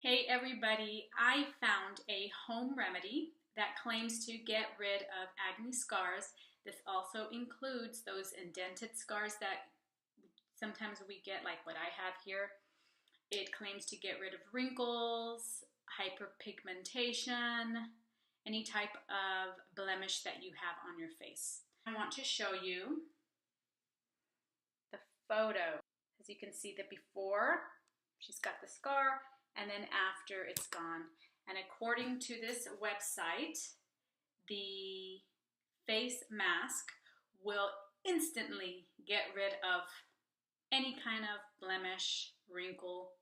Hey everybody, I found a home remedy that claims to get rid of acne scars. This also includes those indented scars that sometimes we get, like what I have here. It claims to get rid of wrinkles, hyperpigmentation, any type of blemish that you have on your face. I want to show you the photo. As you can see, the before, she's got the scar, and then after it's gone. And according to this website, the face mask will instantly get rid of any kind of blemish, wrinkle,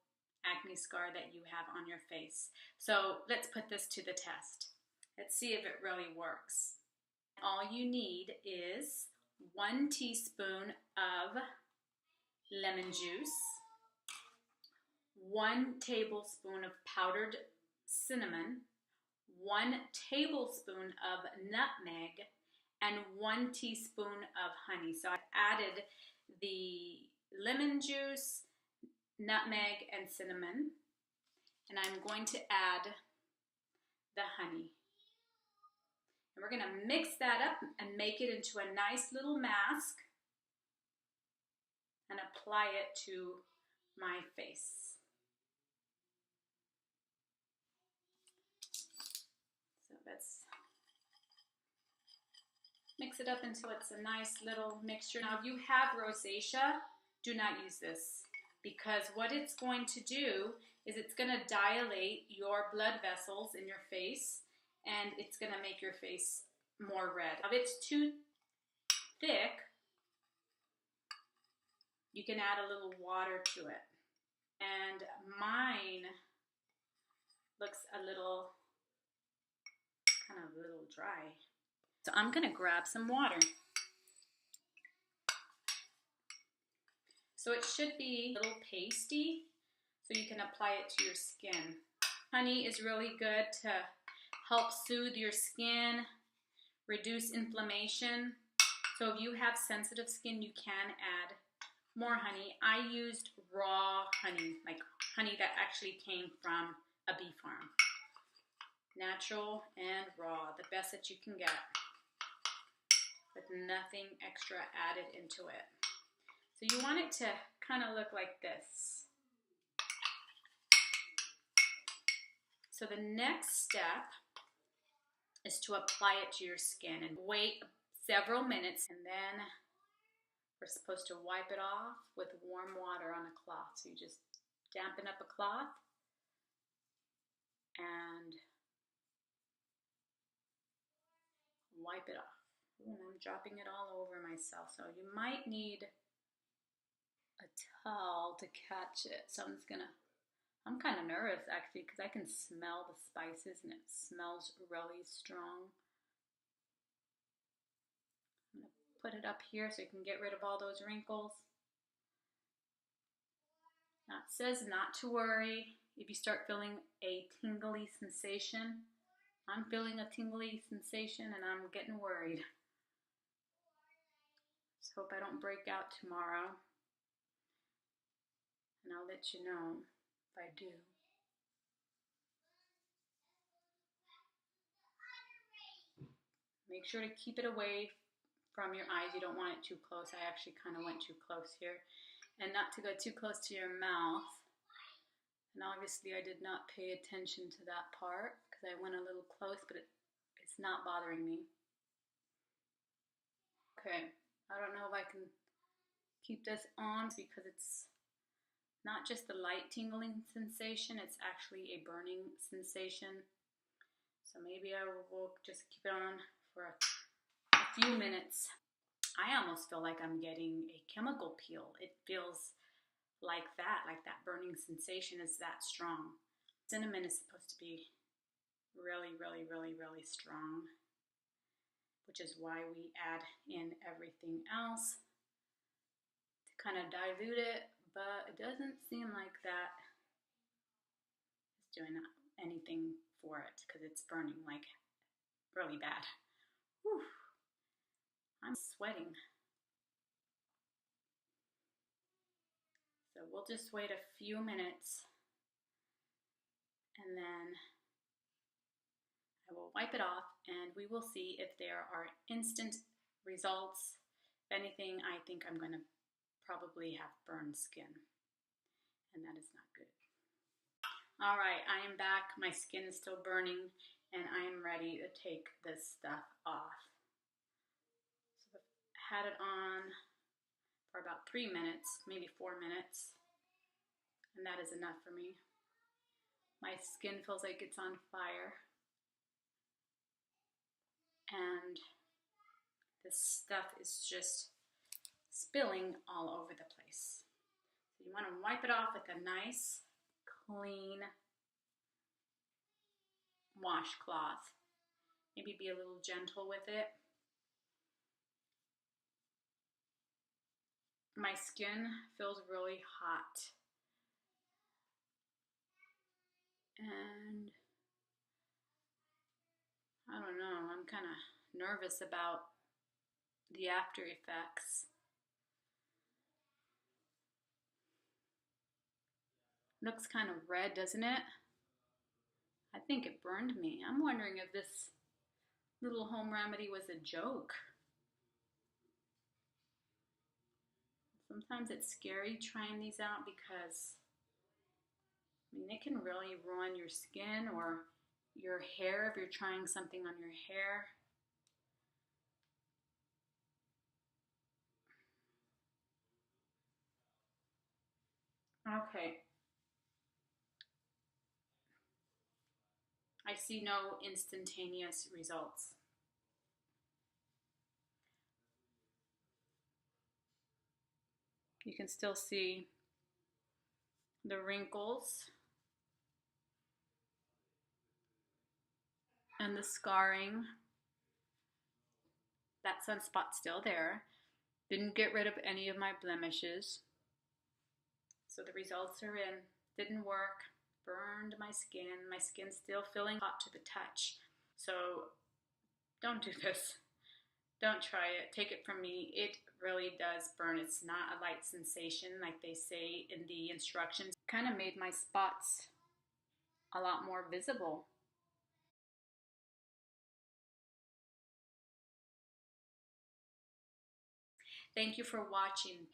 acne scar that you have on your face. So let's put this to the test. Let's see if it really works. All you need is 1 teaspoon of lemon juice, 1 tablespoon of powdered cinnamon, 1 tablespoon of nutmeg, and 1 teaspoon of honey. So I've added the lemon juice, nutmeg, and cinnamon, and I'm going to add the honey. And we're going to mix that up and make it into a nice little mask and apply it to my face. So let's mix it up until it's a nice little mixture. Now, if you have rosacea, do not use this, because what it's going to do is it's going to dilate your blood vessels in your face, and it's going to make your face more red. If it's too thick, you can add a little water to it. And mine looks a little dry. So I'm gonna grab some water. So it should be a little pasty, so you can apply it to your skin. Honey is really good to help soothe your skin, reduce inflammation. So if you have sensitive skin, you can add more honey. I used raw honey, like honey that actually came from a bee farm. Natural and raw, the best that you can get, with nothing extra added into it. So you want it to kind of look like this. So the next step is to apply it to your skin and wait several minutes, and then we're supposed to wipe it off with warm water on a cloth. So you just dampen up a cloth and wipe it off. And I'm dropping it all over myself, so you might need a towel to catch it. So I'm kind of nervous actually, because I can smell the spices and it smells really strong. I'm gonna put it up here so you can get rid of all those wrinkles. Now it says not to worry if you start feeling a tingly sensation. I'm feeling a tingly sensation and I'm getting worried. Just hope I don't break out tomorrow. And I'll let you know if I do. Make sure to keep it away from your eyes. You don't want it too close. I actually kind of went too close here. And not to go too close to your mouth. And obviously I did not pay attention to that part because I went a little close, but it's not bothering me. Okay, I don't know if I can keep this on because it's not just the light tingling sensation, it's actually a burning sensation. So maybe I will just keep it on for a few minutes. I almost feel like I'm getting a chemical peel. It feels like that burning sensation is that strong. Cinnamon is supposed to be really, really, really, really strong, which is why we add in everything else to kind of dilute it, but it doesn't seem like that is doing anything for it because it's burning like really bad. Whew. I'm sweating. So we'll just wait a few minutes and then I will wipe it off, and we will see if there are instant results. If anything, I think I'm going to probably have burned skin, and that is not good. All right, I am back. My skin is still burning, and I am ready to take this stuff off. So I've had it on for about 3 minutes, maybe 4 minutes, and that is enough for me. My skin feels like it's on fire. And this stuff is just spilling all over the place. So you want to wipe it off with a nice, clean washcloth. Maybe be a little gentle with it. My skin feels really hot. And I don't know, I'm kind of nervous about the after effects. Looks kind of red, doesn't it? I think it burned me. I'm wondering if this little home remedy was a joke. Sometimes it's scary trying these out because, I mean, it can really ruin your skin or your hair if you're trying something on your hair. Okay. I see no instantaneous results. You can still see the wrinkles and the scarring. That sunspot's still there. Didn't get rid of any of my blemishes. So the results are in. Didn't work. Burned my skin. My skin's still feeling hot to the touch. So don't do this. Don't try it. Take it from me. It really does burn. It's not a light sensation like they say in the instructions. Kind of made my spots a lot more visible. Thank you for watching.